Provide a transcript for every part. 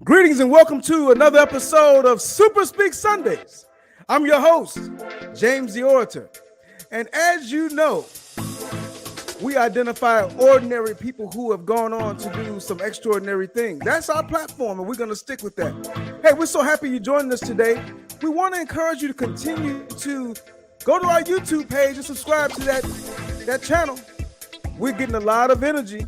Greetings and welcome to another episode of Super Speak Sundays. I'm your host, James the Orator. And as you know, we identify ordinary people who have gone on to do some extraordinary things. That's our platform, and we're going to stick with that. Hey, we're so happy you joined us today. We want to encourage you to continue to go to our YouTube page and subscribe to that channel. We're getting a lot of energy.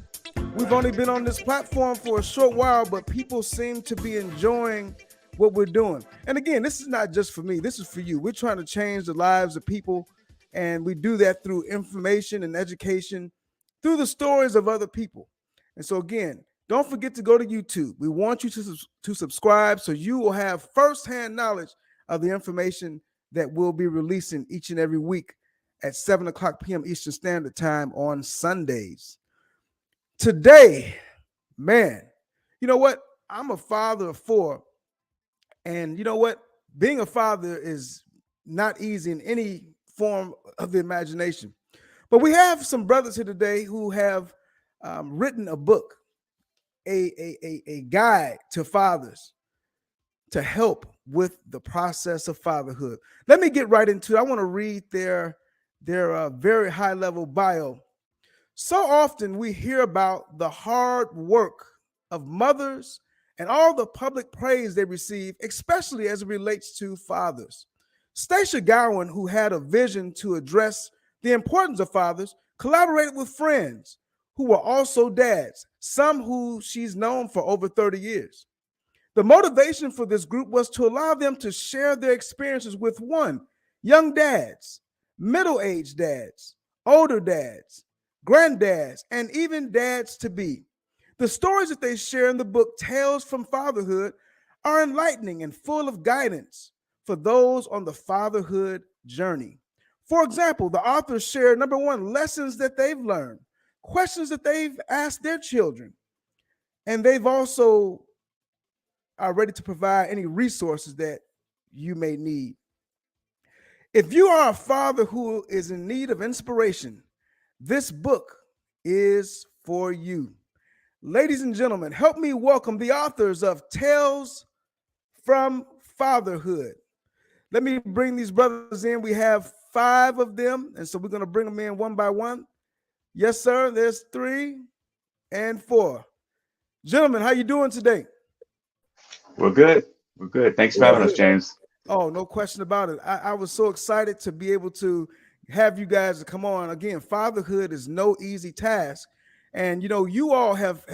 We've only been on this platform for a short while, but people seem to be enjoying what we're doing. And again, this is not just for me. This is for you. We're trying to change the lives of people, and we do that through information and education, through the stories of other people. And so again, don't forget to go to YouTube. We want you to subscribe so you will have firsthand knowledge of the information that we'll be releasing each and every week at 7 o'clock p.m. Eastern Standard Time on Sundays. Today, man, you know what? I'm a father of four. And you know what? Being a father is not easy in any form of the imagination. But we have some brothers here today who have written a book, a guide to fathers to help with the process of fatherhood. Let me get right into it. I want to read their very high-level bio. So often we hear about the hard work of mothers and all the public praise they receive, especially as it relates to fathers. Stacia Gowen, who had a vision to address the importance of fathers, collaborated with friends who were also dads, some who she's known for over 30 years. The motivation for this group was to allow them to share their experiences with young dads, middle-aged dads, older dads, granddads, and even dads-to-be. The stories that they share in the book, Tales from Fatherhood, are enlightening and full of guidance for those on the fatherhood journey. For example, the authors share, number one, lessons that they've learned, questions that they've asked their children, and they've also are ready to provide any resources that you may need. If you are a father who is in need of inspiration, this book is for you. Ladies and gentlemen, help me welcome the authors of Tales from Fatherhood. Let me bring these brothers in. We have 5 of them, and so we're going to bring them in one by one. Yes, sir. There's 3 and 4. Gentlemen, how you doing today? We're good. We're good. Thanks for having us, James. Oh, no question about it. I was so excited to be able to have you guys to come on. Again, fatherhood is no easy task. And, you know, you all have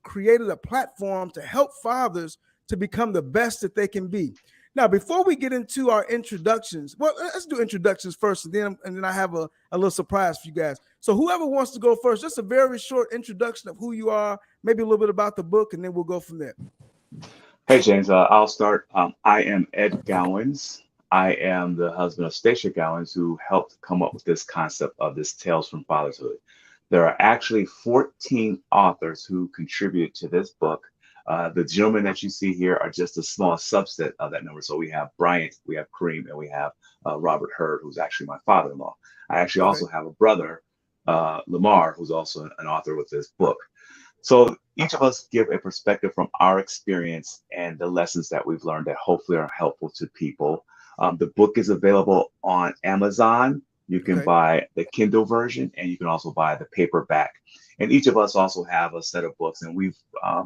created a platform to help fathers to become the best that they can be. Now, before we get into our introductions, well, let's do introductions first, and then I have a little surprise for you guys. So whoever wants to go first, just a very short introduction of who you are, maybe a little bit about the book, and then we'll go from there. Hey, James, I'll start. I am Ed Gowens. I am the husband of Stacia Gowens, who helped come up with this concept of this Tales from Fatherhood. There are actually 14 authors who contributed to this book. The gentlemen that you see here are just a small subset of that number. So we have Bryant, we have Kareem, and we have Robert Hurd, who's actually my father-in-law. I actually also have a brother, Lamar, who's also an author with this book. So each of us give a perspective from our experience and the lessons that we've learned that hopefully are helpful to people. The book is available on Amazon. You can buy the Kindle version, and you can also buy the paperback. And each of us also have a set of books, and we've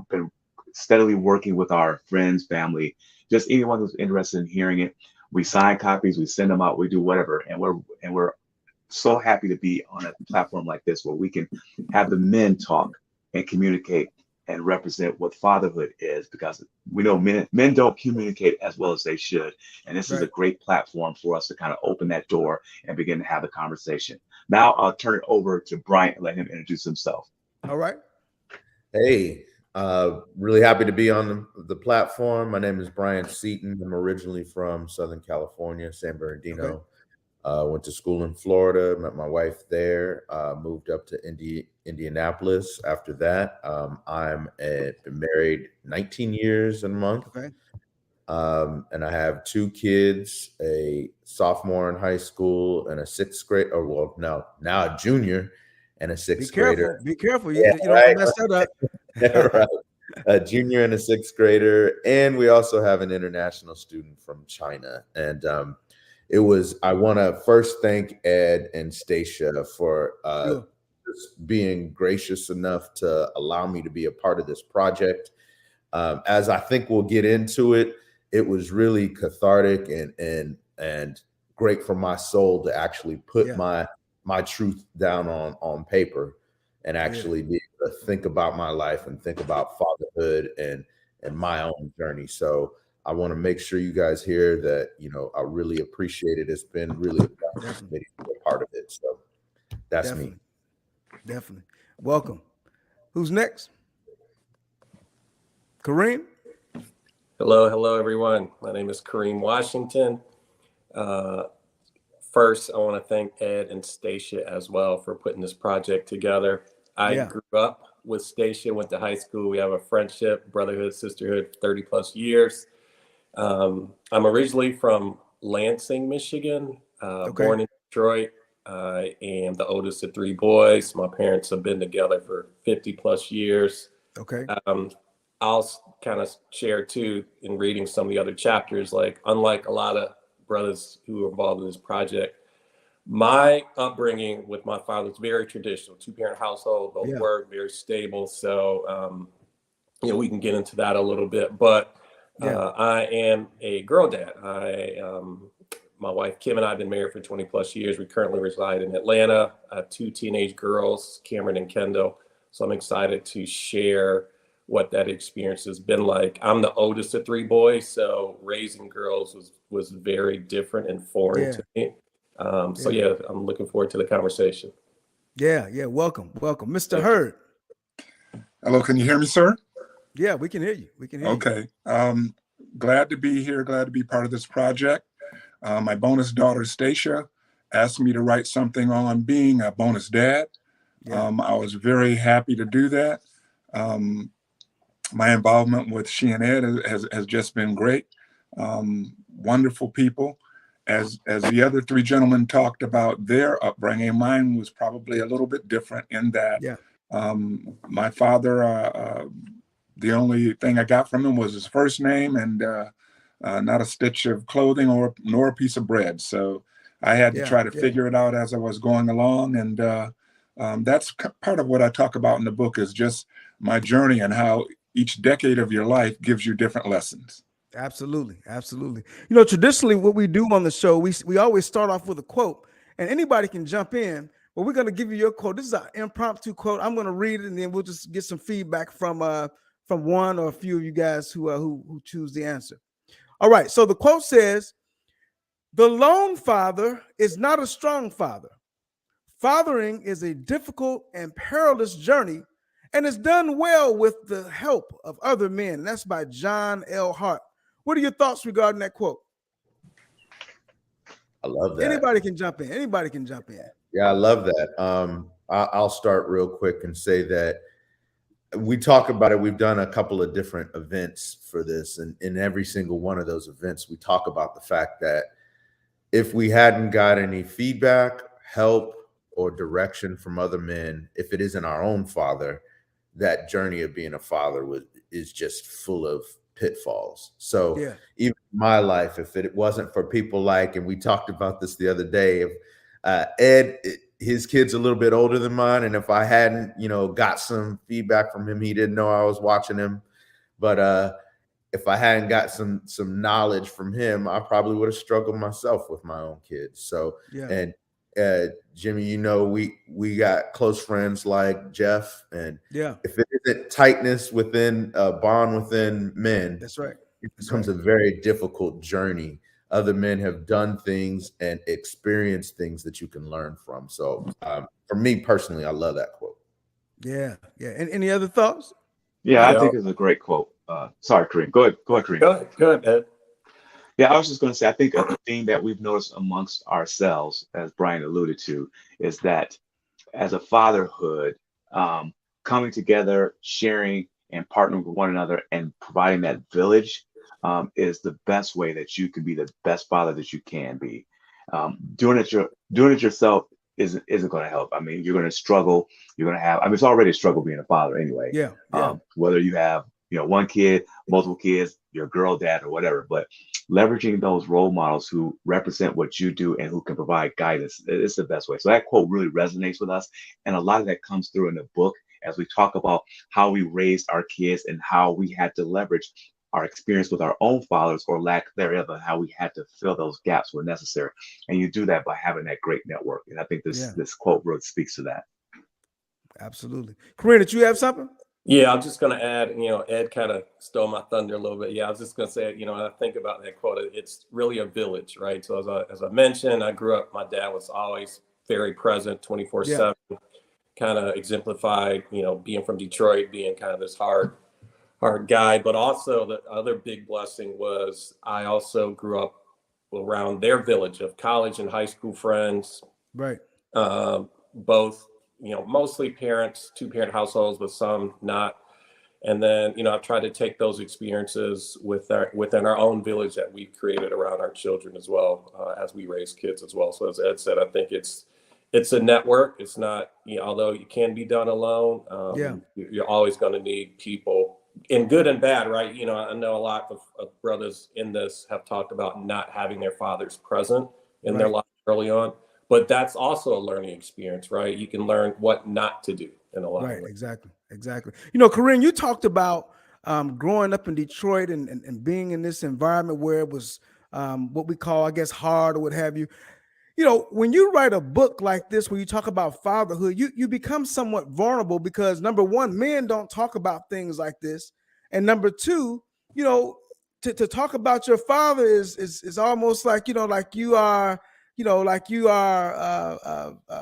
been steadily working with our friends, family, just anyone who's interested in hearing it. We sign copies, we send them out, we do whatever, and we're so happy to be on a platform like this where we can have the men talk and communicate and represent what fatherhood is, because we know men don't communicate as well as they should. And this is a great platform for us to kind of open that door and begin to have the conversation. Now I'll turn it over to Bryant and let him introduce himself. All right. Hey, really happy to be on the platform. My name is Bryant Seaton. I'm originally from Southern California, San Bernardino. Went to school in Florida, met my wife there, moved up to Indianapolis after that. I'm been married 19 years and a month. And I have 2 kids, a sophomore in high school and a 6th grade, or well, now a junior and a 6th grader. Be careful. You don't mess that up. Right. a junior and a sixth grader, and we also have an international student from China. And I want to first thank Ed and Stacia for Sure. just being gracious enough to allow me to be a part of this project. As I think we'll get into it, it was really cathartic and great for my soul to actually put my truth down on paper and actually be able to think about my life and think about fatherhood and my own journey. So I want to make sure you guys hear that, I really appreciate it. It's been really a pleasure to be a part of it. So that's me. Definitely. Welcome. Who's next? Kareem? Hello, everyone. My name is Kareem Washington. First, I want to thank Ed and Stacia as well for putting this project together. I grew up with Stacia, went to high school. We have a friendship, brotherhood, sisterhood, 30 plus years. I'm originally from Lansing, Michigan, born in Detroit. I am the oldest of three boys. My parents have been together for 50 plus years. Okay. I'll kind of share too in reading some of the other chapters, like unlike a lot of brothers who are involved in this project, my upbringing with my father was very traditional, two-parent household, both work, very stable. So, we can get into that a little bit, but I am a girl dad. My wife, Kim, and I have been married for 20 plus years. We currently reside in Atlanta. I have two teenage girls, Cameron and Kendall. So I'm excited to share what that experience has been like. I'm the oldest of three boys, so raising girls was very different and foreign to me. So I'm looking forward to the conversation. Welcome. Mr. Hurd. Hello, can you hear me, sir? Yeah, we can hear you. Okay. Glad to be here, glad to be part of this project. My bonus daughter, Stacia, asked me to write something on being a bonus dad. I was very happy to do that. My involvement with she and Ed has just been great. Wonderful people. As the other three gentlemen talked about their upbringing, mine was probably a little bit different in that my father, the only thing I got from him was his first name and not a stitch of clothing nor a piece of bread. So I had to try to figure it out as I was going along. And that's part of what I talk about in the book is just my journey and how each decade of your life gives you different lessons. Absolutely. Traditionally what we do on the show, we always start off with a quote and anybody can jump in, but we're going to give you your quote. This is an impromptu quote. I'm going to read it and then we'll just get some feedback from one or a few of you guys who choose the answer. All right. So the quote says, "The lone father is not a strong father. Fathering is a difficult and perilous journey and is done well with the help of other men." And that's by John L. Hart. What are your thoughts regarding that quote? I love that. Anybody can jump in. Yeah, I love that. I'll start real quick and say that we talk about it. We've done a couple of different events for this. And in every single one of those events, we talk about the fact that if we hadn't got any feedback, help, or direction from other men, if it isn't our own father, that journey of being a father is just full of pitfalls. So even in my life, if it wasn't for people like, and we talked about this the other day, if Ed, his kid's a little bit older than mine, and if I hadn't, got some feedback from him, he didn't know I was watching him. But if I hadn't got some knowledge from him, I probably would have struggled myself with my own kids. So and Jimmy, we got close friends like Jeff, and if it isn't tightness within a bond within men, that's right. It becomes a very difficult journey. Other men have done things and experienced things that you can learn from. So for me personally, I love that quote. Yeah. And any other thoughts? Yeah, I think it's a great quote. Sorry, Kareem. Go ahead, Kareem. Go ahead, Ed. Yeah, I was just going to say, I think a thing that we've noticed amongst ourselves, as Brian alluded to, is that as a fatherhood, coming together, sharing, and partnering with one another and providing that village is the best way that you can be the best father that you can be. Doing it yourself isn't going to help. I mean, you're going to struggle. You're going to have. I mean, it's already a struggle being a father anyway. Yeah. Whether you have one kid, multiple kids, your girl dad or whatever, but leveraging those role models who represent what you do and who can provide guidance is the best way. So that quote really resonates with us. And a lot of that comes through in the book as we talk about how we raised our kids and how we had to leverage our experience with our own fathers or lack thereof, and how we had to fill those gaps where necessary. And you do that by having that great network. And I think this quote really speaks to that. Absolutely. Kareem, did you have something? Yeah, I'm just going to add, Ed kind of stole my thunder a little bit. Yeah, I was just going to say, I think about that quote, it's really a village, right? So as I mentioned, I grew up, my dad was always very present 24/7, kind of exemplified, being from Detroit, being kind of this hard guy. But also the other big blessing was I also grew up around their village of college and high school friends. Right. Both, mostly parents, 2-parent households, but some not. And then, I've tried to take those experiences within our own village that we've created around our children as well, as we raise kids as well. So as Ed said, I think it's a network. It's not, although it can be done alone, you're always going to need people in good and bad, right? I know a lot of brothers in this have talked about not having their fathers present in their life early on. But that's also a learning experience, right? You can learn what not to do in a lot of ways. Exactly. Kareem, you talked about growing up in Detroit and being in this environment where it was what we call, I guess, hard or what have you. When you write a book like this, where you talk about fatherhood, you become somewhat vulnerable because, number one, men don't talk about things like this. And number two, to talk about your father is almost like, like you are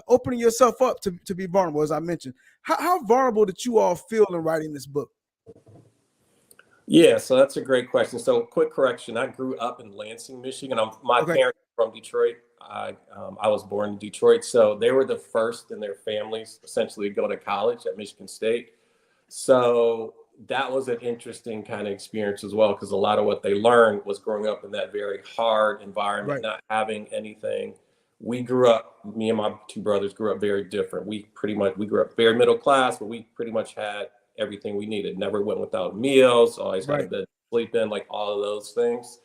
opening yourself up to be vulnerable, as I mentioned. How vulnerable did you all feel in writing this book? Yeah, so that's a great question. So quick correction. I grew up in Lansing, Michigan. My parents are from Detroit. I was born in Detroit. So they were the first in their families essentially to go to college at Michigan State. So that was an interesting kind of experience as well, because a lot of what they learned was growing up in that very hard environment, not having anything. We grew up, me and my 2 brothers grew up very different. We grew up very middle class, but we pretty much had everything we needed. Never went without meals, always had a bed to sleep in, like all of those things.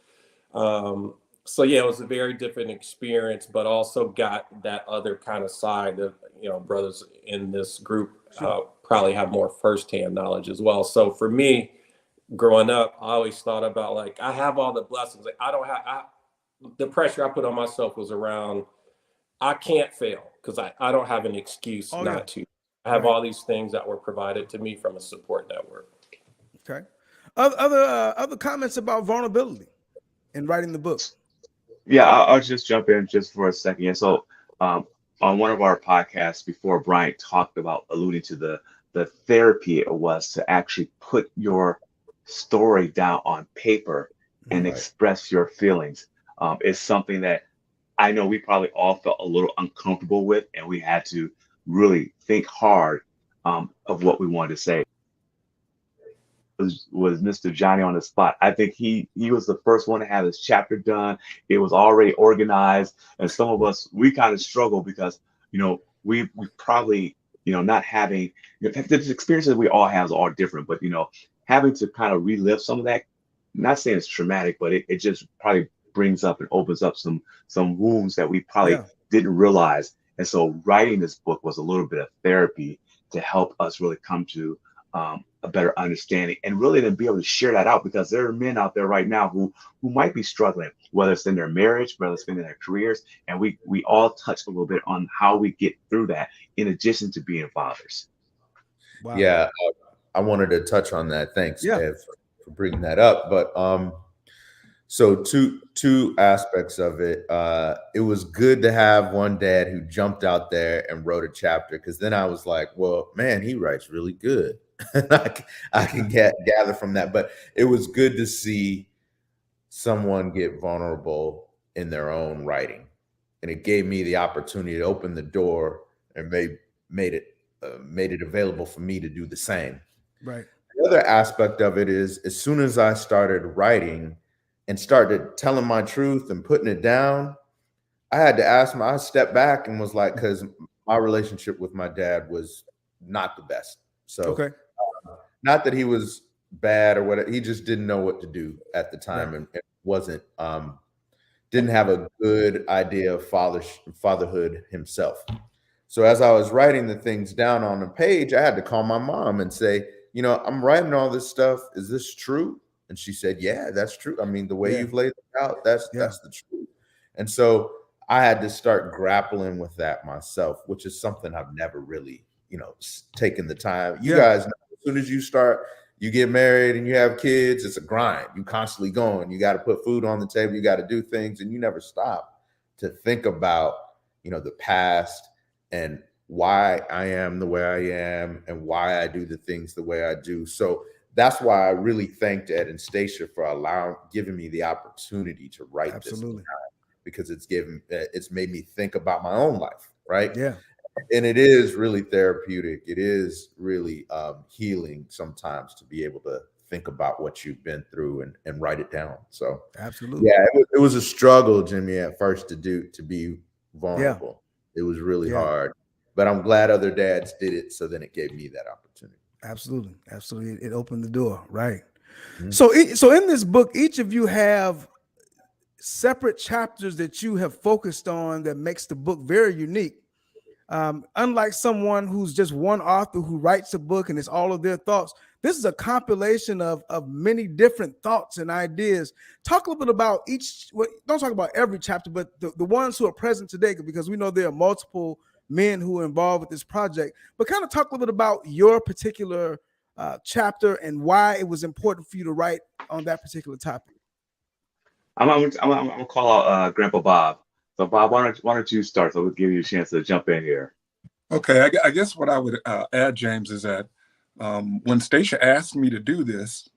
So yeah, it was a very different experience, but also got that other kind of side that, brothers in this group probably have more firsthand knowledge as well. So for me, growing up, I always thought about, like, I have all the blessings. Like, the pressure I put on myself was around, I can't fail because I don't have an excuse not to. I have all these things that were provided to me from a support network. Okay. Other comments about vulnerability in writing the book? Yeah, I'll just jump in just for a second. And so on one of our podcasts before, Brian talked about alluding to the therapy it was to actually put your story down on paper and express your feelings. It's something that I know we probably all felt a little uncomfortable with, and we had to really think hard of what we wanted to say. Was Mr. Johnny on the spot. I think he was the first one to have his chapter done. It was already organized, and some of us, we kind of struggle because we probably not having the experiences we all have are different, but having to kind of relive some of that. Not saying it's traumatic, but it just probably brings up and opens up some wounds that we probably didn't realize. And so writing this book was a little bit of therapy to help us really come to a better understanding and really to be able to share that out, because there are men out there right now who might be struggling, whether it's in their marriage, whether it's in their careers. And we all touched a little bit on how we get through that in addition to being fathers. Wow. Yeah, I wanted to touch on that. Thanks, Ed, for bringing that up. But so two aspects of it. It was good to have one dad who jumped out there and wrote a chapter, because then I was like, well, man, he writes really good. I can gather from that. But it was good to see someone get vulnerable in their own writing, and it gave me the opportunity to open the door and made it available for me to do the same. Right. The other aspect of it is, as soon as I started writing and started telling my truth and putting it down, I had to I stepped back and was like, because my relationship with my dad was not the best. So not that he was bad or whatever. He just didn't know what to do at the time, and wasn't didn't have a good idea of fatherhood himself. So as I was writing the things down on the page, I had to call my mom and say, I'm writing all this stuff. Is this true? And she said, yeah, that's true. I mean, the way you've laid it out, that's the truth. And so I had to start grappling with that myself, which is something I've never really, taken the time. You guys know, as soon as you get married and you have kids, it's a grind. You constantly going. You got to put food on the table. You got to do things, and you never stop to think about, the past and why I am the way I am and why I do the things the way I do. So that's why I really thanked Ed and Stacia for giving me the opportunity to write this down, because it's made me think about my own life, right? Yeah. And it is really therapeutic. It is really healing sometimes to be able to think about what you've been through and write it down. So absolutely. Yeah, it was a struggle, Jimmy, at first to be vulnerable. It was really hard, but I'm glad other dads did it. So then it gave me that opportunity. Absolutely. Absolutely. It opened the door. Right. Mm-hmm. So in this book, each of you have separate chapters that you have focused on that makes the book very unique. Unlike someone who's just one author who writes a book and it's all of their thoughts, this is a compilation of many different thoughts and ideas. Talk a little bit about don't talk about every chapter, but the ones who are present today, because we know there are multiple men who are involved with this project, but kind of talk a little bit about your particular chapter and why it was important for you to write on that particular topic. I'm gonna call out Grandpa Bob. So Bob, why don't you start? So we'll give you a chance to jump in here. Okay, I guess what I would add, James, is that when Stacia asked me to do this,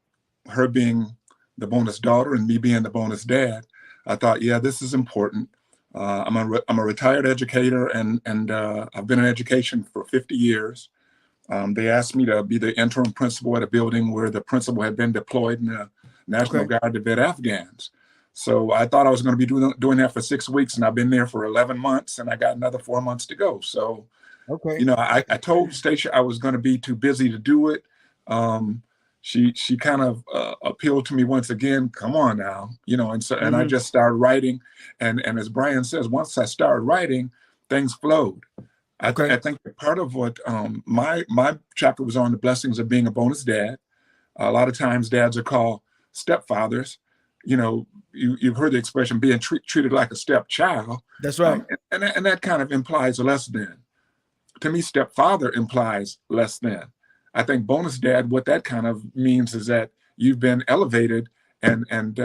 her being the bonus daughter and me being the bonus dad, I thought, yeah, this is important. I'm a retired educator, and I've been in education for 50 years. They asked me to be the interim principal at a building where the principal had been deployed in the National Guard to vet Afghans. So I thought I was going to be doing that for 6 weeks, and I've been there for 11 months, and I got another 4 months to go. So, I told Stacia I was going to be too busy to do it. She kind of appealed to me once again. Come on now, and I just started writing, and as Brian says, once I started writing, things flowed. I think part of what my chapter was on the blessings of being a bonus dad. A lot of times dads are called stepfathers. You've heard the expression being treated like a stepchild. That's right. And that kind of implies less than. To me, stepfather implies less than. I think bonus dad, what that kind of means is that you've been elevated. And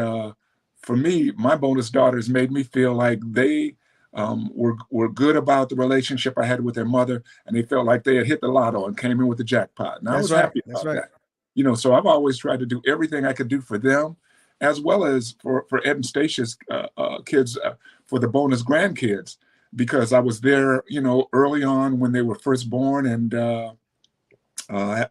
for me, my bonus daughters made me feel like they were good about the relationship I had with their mother, and they felt like they had hit the lotto and came in with the jackpot. And I was happy about that. So I've always tried to do everything I could do for them, as well as for Ed and Stacia's kids, for the bonus grandkids, because I was there, early on when they were first born, and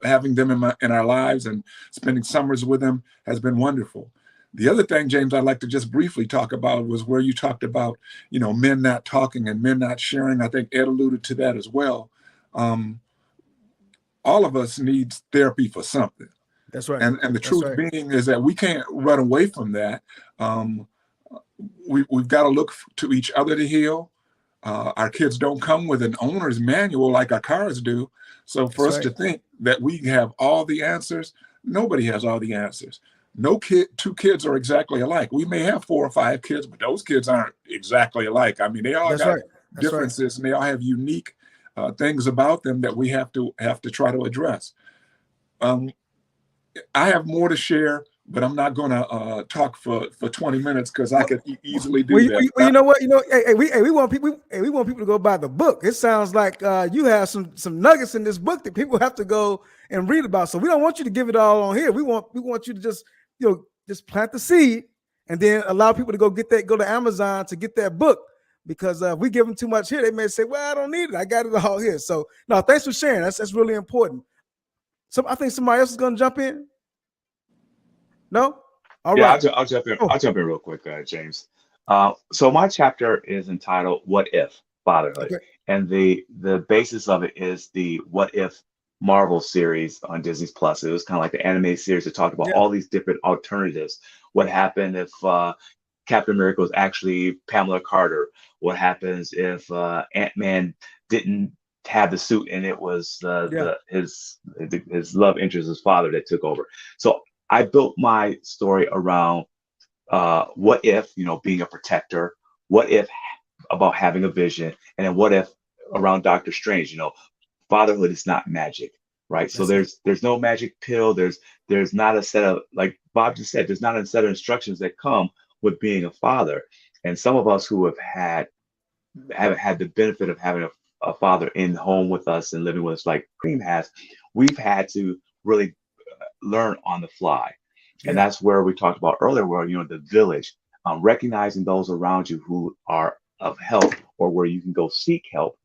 having them in our lives and spending summers with them has been wonderful. The other thing, James, I'd like to just briefly talk about was where you talked about, men not talking and men not sharing. I think Ed alluded to that as well. All of us need therapy for something. That's right. And the truth being is that we can't run away from that. We've got to look to each other to heal. Our kids don't come with an owner's manual like our cars do. So for us to think that we have all the answers, nobody has all the answers. Two kids are exactly alike. We may have 4 or 5 kids, but those kids aren't exactly alike. I mean, they all got differences, and they all have unique things about them that we have to try to address. I have more to share, but I'm not going to talk for 20 minutes because I could easily do that. Well, you know what? We want people to go buy the book. It sounds like you have some nuggets in this book that people have to go and read about. So we don't want you to give it all on here. We want you to just plant the seed and then allow people to go to Amazon to get that book. Because if we give them too much here, they may say, "Well, I don't need it. I got it all here." So no, thanks for sharing. That's really important. So I think somebody else is going to jump in. No? All right. I'll jump in. I'll jump in real quick, James. So my chapter is entitled "What If Fatherhood," and the basis of it is the what if Marvel series on Disney Plus. It was kind of like the animated series that talked about Yeah. all these different alternatives. What happened if Captain America was actually Pamela Carter? What happens if Ant-Man didn't have the suit and it was Yeah. his love interest, his father, that took over? So I built my story around what if, being a protector, what if about having a vision, and then what if around Doctor Strange, fatherhood is not magic, right? So That's it. there's no magic pill. There's not a set of, like Bob just said, there's not a set of instructions that come with being a father. And some of us who haven't had the benefit of having a father in home with us and living with us like Kareem has, we've had to really learn on the fly. And Yeah. that's where we talked about earlier, where, the village, recognizing those around you who are of help or where you can go seek help.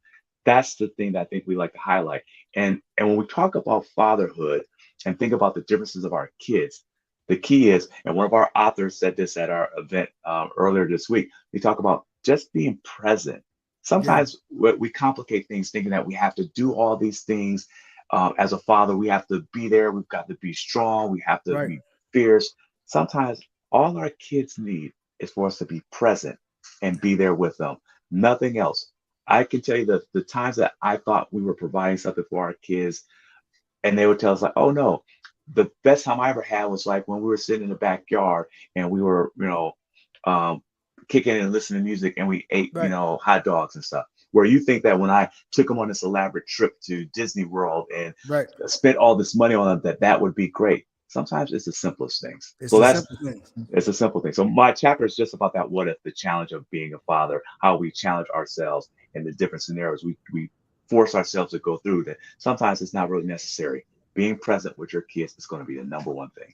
That's the thing that I think we like to highlight. And when we talk about fatherhood and think about the differences of our kids, the key is, and one of our authors said this at our event earlier this week, we talk about just being present. Sometimes we complicate things thinking that we have to do all these things. As a father, we have to be there. We've got to be strong. We have to Right. be fierce. Sometimes all our kids need is for us to be present and be there with them. Nothing else. I can tell you that the times that I thought we were providing something for our kids, and they would tell us like, "Oh no, the best time I ever had was like when we were sitting in the backyard and we were, um, kicking and listening to music and we ate, Right. hot dogs and stuff." Where you think that when I took them on this elaborate trip to Disney World and Right. spent all this money on them, that would be great. Sometimes it's the simplest things. It's So the that's simple things. it's a simple thing. So my chapter is just about that. What if, the challenge of being a father, how we challenge ourselves in the different scenarios we force ourselves to go through, that sometimes it's not really necessary. Being present with your kids is going to be the number one thing.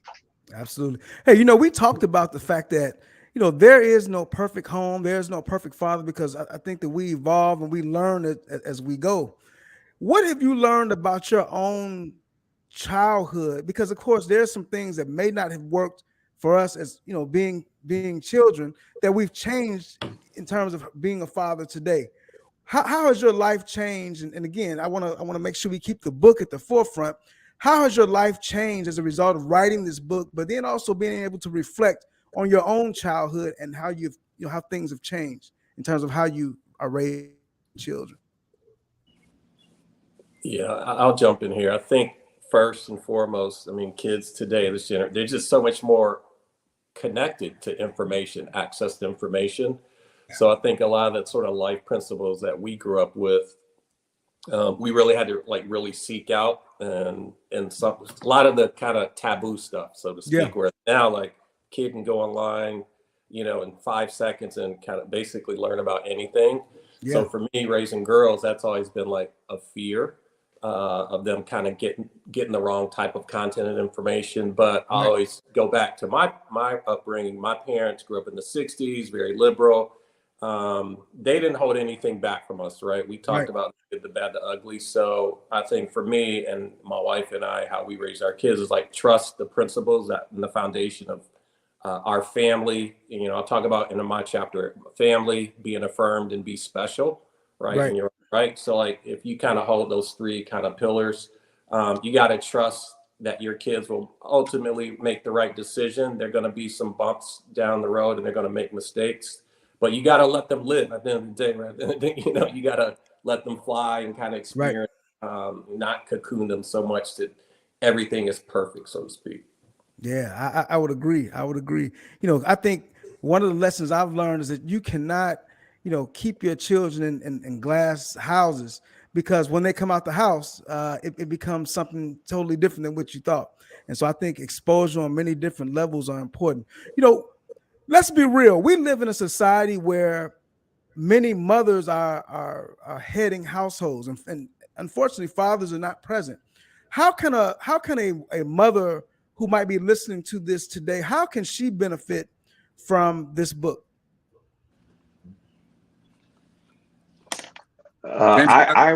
Absolutely. Hey, we talked about the fact that, there is no perfect home. There's no perfect father, because I think that we evolve and we learn it as we go. What have you learned about your own childhood? Because of course, there's some things that may not have worked for us as, being children, that we've changed in terms of being a father today. How has your life changed? And again, I want to make sure we keep the book at the forefront. How has your life changed as a result of writing this book, but then also being able to reflect on your own childhood and how how things have changed in terms of how you are raising children? Yeah, I'll jump in here. I think first and foremost, I mean, kids today, they're just so much more connected to information, access to information. So I think a lot of that sort of life principles that we grew up with, we really had to like really seek out, and a lot of the kind of taboo stuff, so to Yeah. speak. Where now, like, kid can go online, in 5 seconds and kind of basically learn about anything. Yeah. So for me, raising girls, that's always been like a fear of them kind of getting the wrong type of content and information. But I Right. always go back to my upbringing. My parents grew up in the '60s, very liberal. They didn't hold anything back from us, right? We talked Right. about the good, the bad, the ugly. So I think for me and my wife and I, how we raise our kids is like trust the principles that and the foundation of our family. I'll talk about in my chapter, family, being affirmed and be special, right? Right. And you're right. So like if you kind of hold those three kind of pillars, you got to trust that your kids will ultimately make the right decision. There are going to be some bumps down the road and they're going to make mistakes, but you got to let them live at the end of the day, right? You got to let them fly and kind of Right. experience, not cocoon them so much that everything is perfect, so to speak. Yeah, I would agree. I would agree. I think one of the lessons I've learned is that you cannot, keep your children in glass houses, because when they come out the house, it becomes something totally different than what you thought. And so I think exposure on many different levels are important. Let's be real. We live in a society where many mothers are heading households, and unfortunately fathers are not present. How can a mother who might be listening to this today, how can she benefit from this book? James, I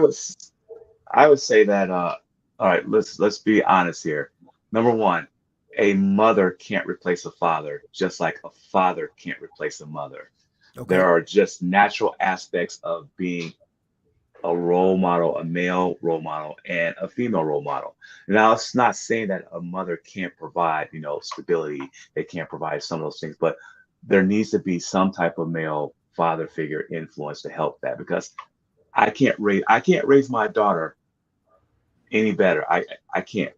would say that all right, let's be honest here. Number one, a mother can't replace a father, just like a father can't replace a mother. There Okay. are just natural aspects of being a role model, a male role model, and a female role model. Now, it's not saying that a mother can't provide, stability. They can't provide some of those things, but there needs to be some type of male father figure influence to help that, because I can't raise my daughter any better. I can't.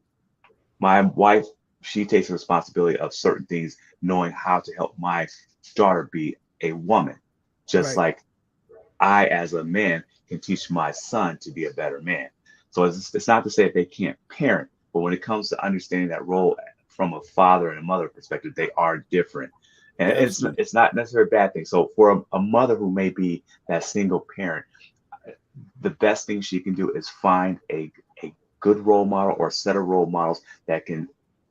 My wife, she takes the responsibility of certain things, knowing how to help my daughter be a woman, just Right. like I, as a man, can teach my son to be a better man. So it's not to say that they can't parent, but when it comes to understanding that role from a father and a mother perspective, they are different. And Absolutely. it's not necessarily a bad thing. So for a mother who may be that single parent, the best thing she can do is find a good role model or a set of role models that can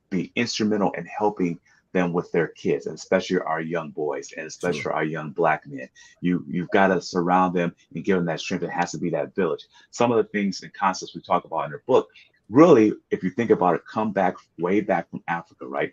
be instrumental in helping them with their kids, and especially our young boys, and especially Sure. our young black men. You've got to surround them and give them that strength. It has to be that village. Some of the things and concepts we talk about in the book, really, if you think about it, come back way back from Africa, right?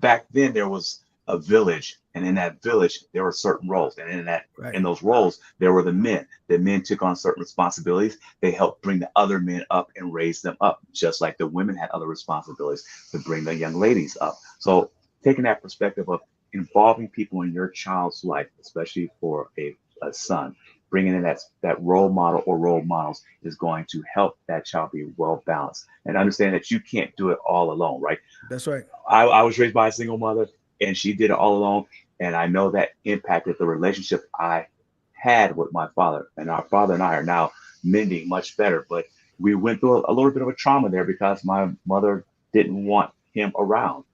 Back then there was a village, and in that village there were certain roles, and Right. in those roles there were the men. The men took on certain responsibilities. They helped bring the other men up and raise them up, just like the women had other responsibilities to bring the young ladies up. So taking that perspective of involving people in your child's life, especially for a son, bringing in that role model or role models, is going to help that child be well balanced and understand that you can't do it all alone, right? That's right. I was raised by a single mother, and she did it all alone. And I know that impacted the relationship I had with my father. And our father and I are now mending much better. But we went through a little bit of a trauma there because my mother didn't want him around.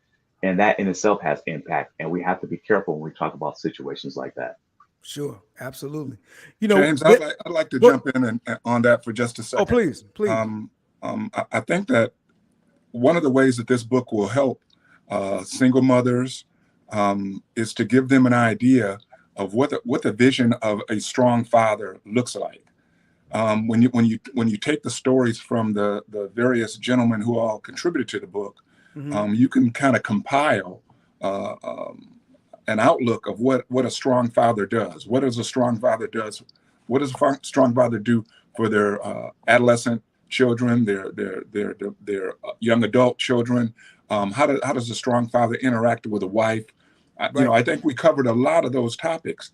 And that in itself has impact. And we have to be careful when we talk about situations like that. Sure. Absolutely. James, I'd like to what, jump in and on that for just a oh, second. please. I think that one of the ways that this book will help single mothers is to give them an idea of what the vision of a strong father looks like. When you take the stories from the various gentlemen who all contributed to the book, you can kind of compile an outlook of what a strong father does. What does a strong father does? What does a strong father do for their adolescent children, their young adult children? How does a strong father interact with a wife? Right. I think we covered a lot of those topics.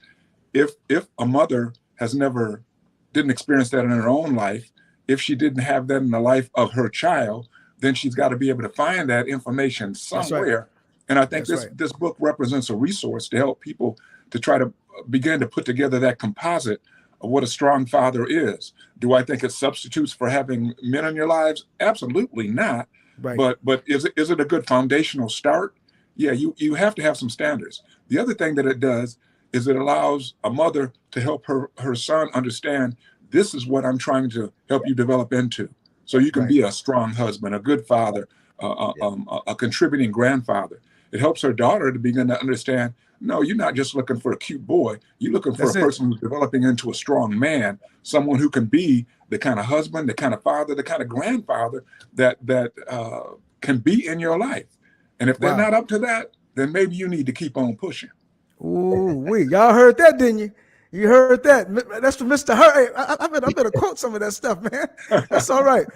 If a mother didn't experience that in her own life, if she didn't have that in the life of her child, then she's got to be able to find that information That's right. somewhere. And I think That's right. this book represents a resource to help people to try to begin to put together that composite of what a strong father is. Do I think it substitutes for having men in your lives? Absolutely not. Right. But is it a good foundational start? Yeah, you have to have some standards. The other thing that it does is it allows a mother to help her son understand, this is what I'm trying to help you develop into. So you can Right. be a strong husband, a good father, a contributing grandfather. It helps her daughter to begin to understand, no, you're not just looking for a cute boy. You're looking for That's a it. person who's developing into a strong man, someone who can be the kind of husband, the kind of father, the kind of grandfather that can be in your life. And if they're Wow. not up to that, then maybe you need to keep on pushing. Ooh, y'all heard that, didn't you? You heard that? That's from Mr. Hurry. I better quote some of that stuff, man. That's all right.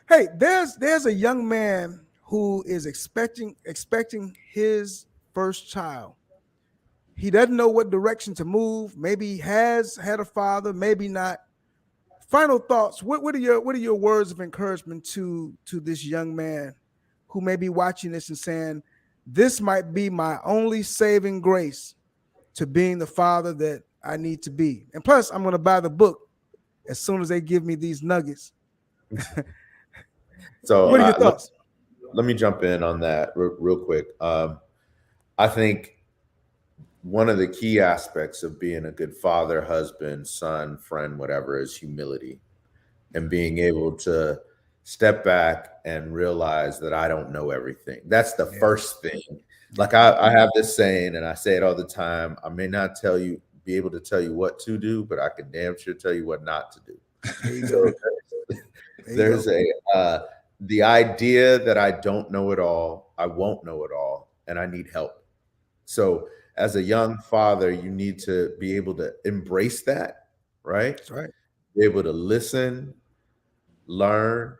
Hey, there's a young man who is expecting his first child. He doesn't know what direction to move. Maybe he has had a father, maybe not. Final thoughts. What are your words of encouragement to this young man who may be watching this and saying, this might be my only saving grace to being the father that I need to be? And plus, I'm going to buy the book as soon as they give me these nuggets. So What are your thoughts? let me jump in on that real quick. I think one of the key aspects of being a good father, husband, son, friend, whatever, is humility and being able to step back and realize that I don't know everything. That's the first thing. Like I have this saying, and I say it all the time. I may not be able to tell you what to do, but I can damn sure tell you what not to do. There you So go. there's the idea that I don't know it all, I won't know it all, and I need help. So as a young father, you need to be able to embrace that, right? That's right. be able to listen, learn,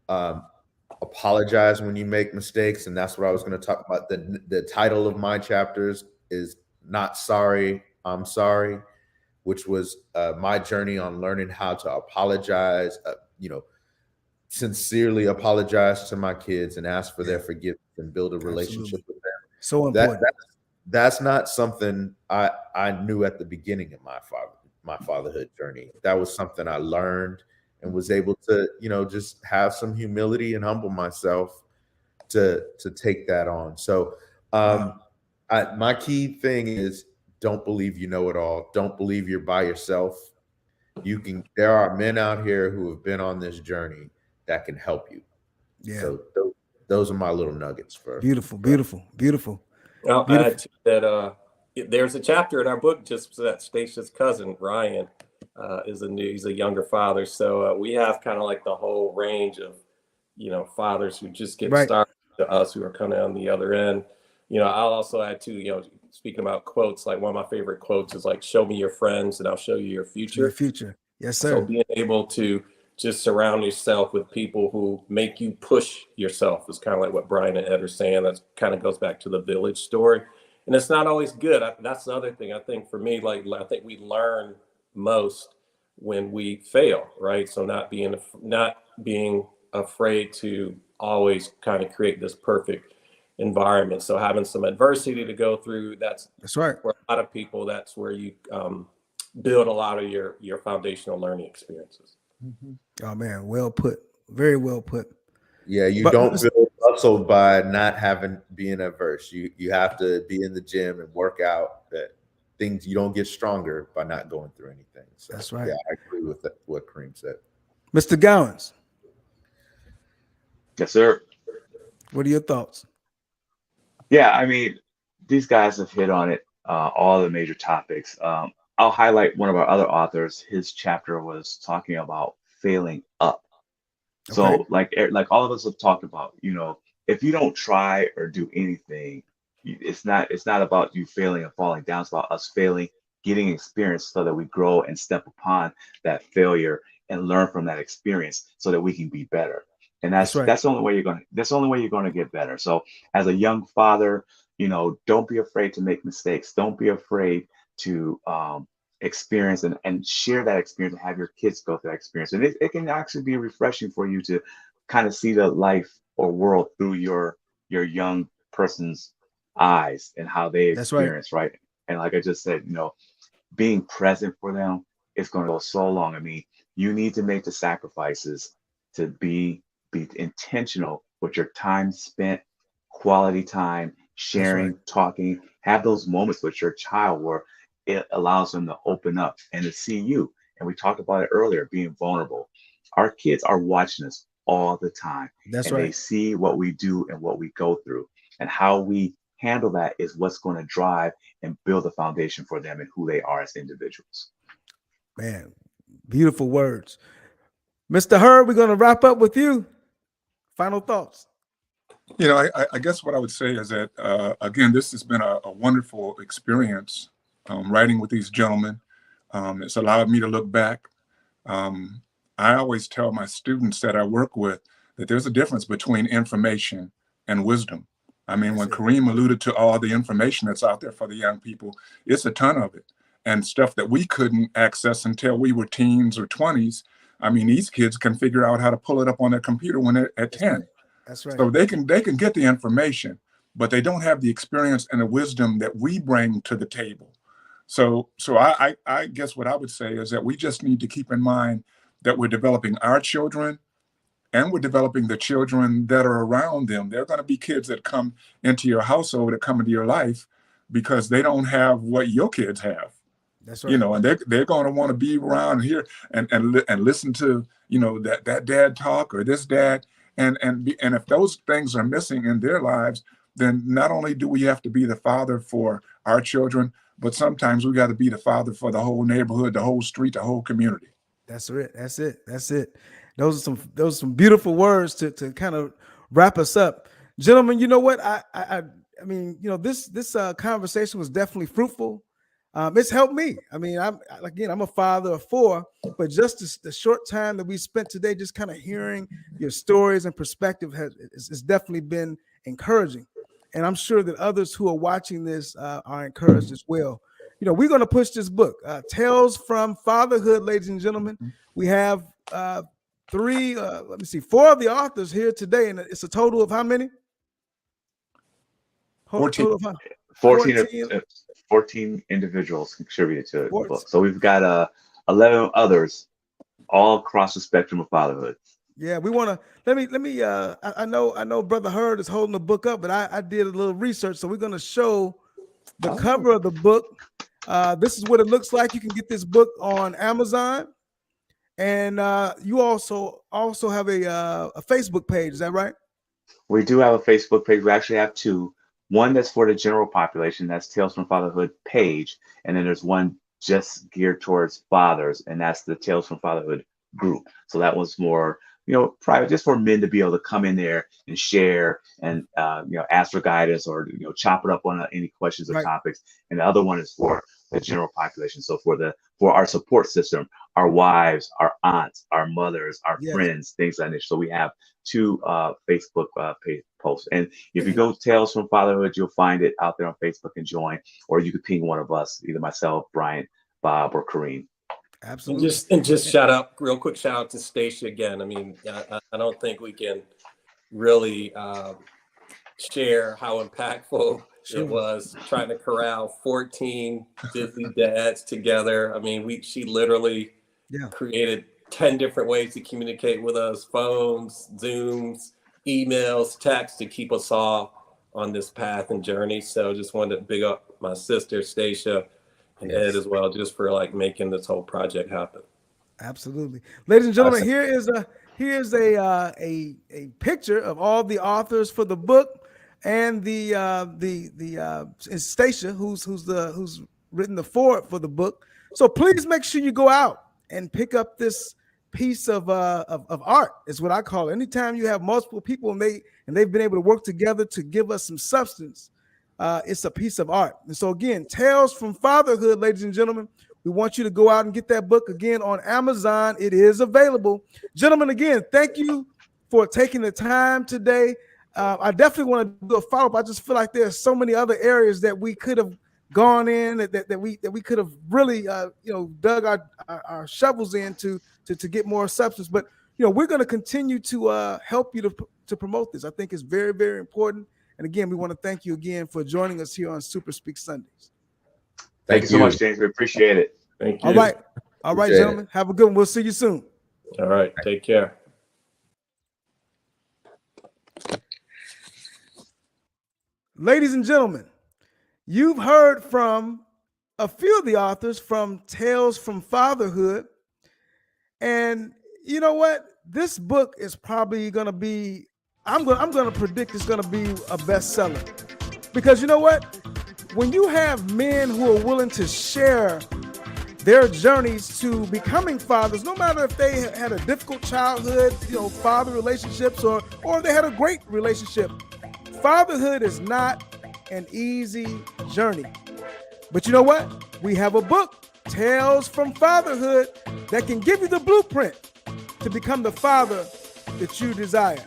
apologize when you make mistakes. And that's what I was going to talk about. The title of my chapters is Not Sorry, I'm Sorry, which was my journey on learning how to apologize, sincerely apologize to my kids and ask for their forgiveness and build a relationship with them. So important. That's not something I knew at the beginning of my fatherhood journey. That was something I learned and was able to, just have some humility and humble myself to take that on. So my key thing is, don't believe you know it all. Don't believe you're by yourself. There are men out here who have been on this journey that can help you. Yeah. So those are my little nuggets for beautiful. I'll add to that. There's a chapter in our book just that Stacia's cousin Ryan he's a younger father. So we have kind of like the whole range of, fathers who just get started to us who are kind of on the other end. I'll also add too, speaking about quotes, like one of my favorite quotes is like, show me your friends and I'll show you your future. Your future. Yes, sir. So being able to just surround yourself with people who make you push yourself is kind of like what Brian and Ed are saying. That kind of goes back to the village story. And it's not always good. That's the other thing. I think for me, I think we learn most when we fail, right? So not being afraid to always kind of create this perfect environment. So having some adversity to go through, that's right. For a lot of people, that's where you build a lot of your foundational learning experiences. Mm-hmm. Oh man, well put. Very well put. Yeah, don't build muscle by not being adverse. You have to be in the gym and work out. That things, you don't get stronger by not going through anything. So, that's right. Yeah, I agree with what Kareem said. Mr. Gowens. Yes, sir. What are your thoughts? Yeah, I mean, these guys have hit on it, all the major topics. I'll highlight one of our other authors. His chapter was talking about failing up. So like all of us have talked about, if you don't try or do anything, it's not about you failing and falling down. It's about us failing, getting experience so that we grow and step upon that failure and learn from that experience so that we can be better. And that's the only way you're going to get better. So as a young father, don't be afraid to make mistakes. Don't be afraid to experience and share that experience and have your kids go through that experience. And it can actually be refreshing for you to kind of see the life or world through your young person's eyes and how they experience, right? And like I just said, being present for them is going to go so long. I mean, you need to make the sacrifices to be intentional with your time spent, quality time, sharing, talking, have those moments with your child where it allows them to open up and to see you. And we talked about it earlier, being vulnerable. Our kids are watching us all the time. They see what we do and what we go through, and how we handle that is what's going to drive and build a foundation for them and who they are as individuals. Man, beautiful words. Mr. Hurd, we're going to wrap up with you. Final thoughts. I guess what I would say is that, again, this has been a wonderful experience writing with these gentlemen. It's allowed me to look back. I always tell my students that I work with that there's a difference between information and wisdom. I mean, when Kareem alluded to all the information that's out there for the young people, it's a ton of it, and stuff that we couldn't access until we were teens or 20s. I mean, these kids can figure out how to pull it up on their computer when they're at 10. That's right. So they can get the information, but they don't have the experience and the wisdom that we bring to the table. So I guess what I would say is that we just need to keep in mind that we're developing our children and we're developing the children that are around them. There are going to be kids that come into your household, that come into your life because they don't have what your kids have. That's right. And they're going to want to be around here and listen to, that dad talk or this dad. And if those things are missing in their lives, then not only do we have to be the father for our children, but sometimes we got to be the father for the whole neighborhood, the whole street, the whole community. That's it. Those are some beautiful words to kind of wrap us up. Gentlemen, you know what? I mean, this conversation was definitely fruitful. It's helped me. I mean, I'm a father of 4, but just the short time that we spent today, just kind of hearing your stories and perspective has definitely been encouraging. And I'm sure that others who are watching this are encouraged as well. You know, we're going to push this book, Tales from Fatherhood, ladies and gentlemen. We have 4 of the authors here today, and it's a total of how many? 14. 14 individuals contributed to the book. So we've got 11 others all across the spectrum of fatherhood. Yeah, we want to let me I know Brother Hurd is holding the book up, but I did a little research, so we're going to show the cover of the book. This is what it looks like. You can get this book on Amazon, and you also have a Facebook page. Is that right? We do have a Facebook page. We actually have 2. One that's for the general population, that's Tales from Fatherhood page, and then there's one just geared towards fathers, and that's the Tales from Fatherhood group. So that one's more, private, just for men to be able to come in there and share and ask for guidance or chop it up on any questions or topics. And the other one is for the general population. So for our support system, our wives, our aunts, our mothers, our friends, things like this. So we have 2 Facebook page posts. And if you go Tales from Fatherhood, you'll find it out there on Facebook and join, or you could ping one of us, either myself, Brian, Bob, or Kareem. Absolutely. And just real quick shout out to Stacia again. I mean, I don't think we can really share how impactful it was trying to corral 14 busy dads together. I mean, she literally created 10 different ways to communicate with us: phones, Zooms, emails, texts, to keep us all on this path and journey. So just wanted to big up my sister Stacia and Ed as well, just for making this whole project happen. Absolutely, ladies and gentlemen. Here is a picture of all the authors for the book, and it's Stacia who's written the foreword for the book. So please make sure you go out and pick up this piece of art, is what I call it. Anytime you have multiple people and they've been able to work together to give us some substance, it's a piece of art. And so again, Tales from Fatherhood, ladies and gentlemen, we want you to go out and get that book again on Amazon. It is available. Gentlemen, again, thank you for taking the time today. I definitely want to do a follow-up. I just feel like there's so many other areas that we could have gone in, that we could have really dug our shovels in to get more substance. But we're going to continue to help you to promote this. I think it's very, very important. And again, we want to thank you again for joining us here on Super Speak Sundays. Thank you so much, James. We appreciate it. Thank you. All right, gentlemen. Have a good one. We'll see you soon. All right. Take care. Ladies and gentlemen, you've heard from a few of the authors from Tales from Fatherhood. And you know what? This book is probably going to be, I'm going to predict it's going to be a bestseller. Because you know what? When you have men who are willing to share their journeys to becoming fathers, no matter if they had a difficult childhood, father relationships, or they had a great relationship, fatherhood is not an easy journey. But you know what? We have a book, Tales from Fatherhood, that can give you the blueprint to become the father that you desire.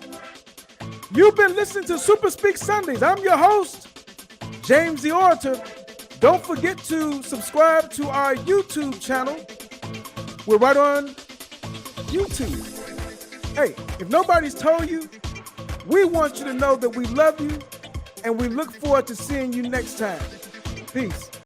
You've been listening to Super Speak Sundays. I'm your host, James the Orator. Don't forget to subscribe to our YouTube channel. We're right on YouTube. Hey, if nobody's told you, we want you to know that we love you and we look forward to seeing you next time. Peace.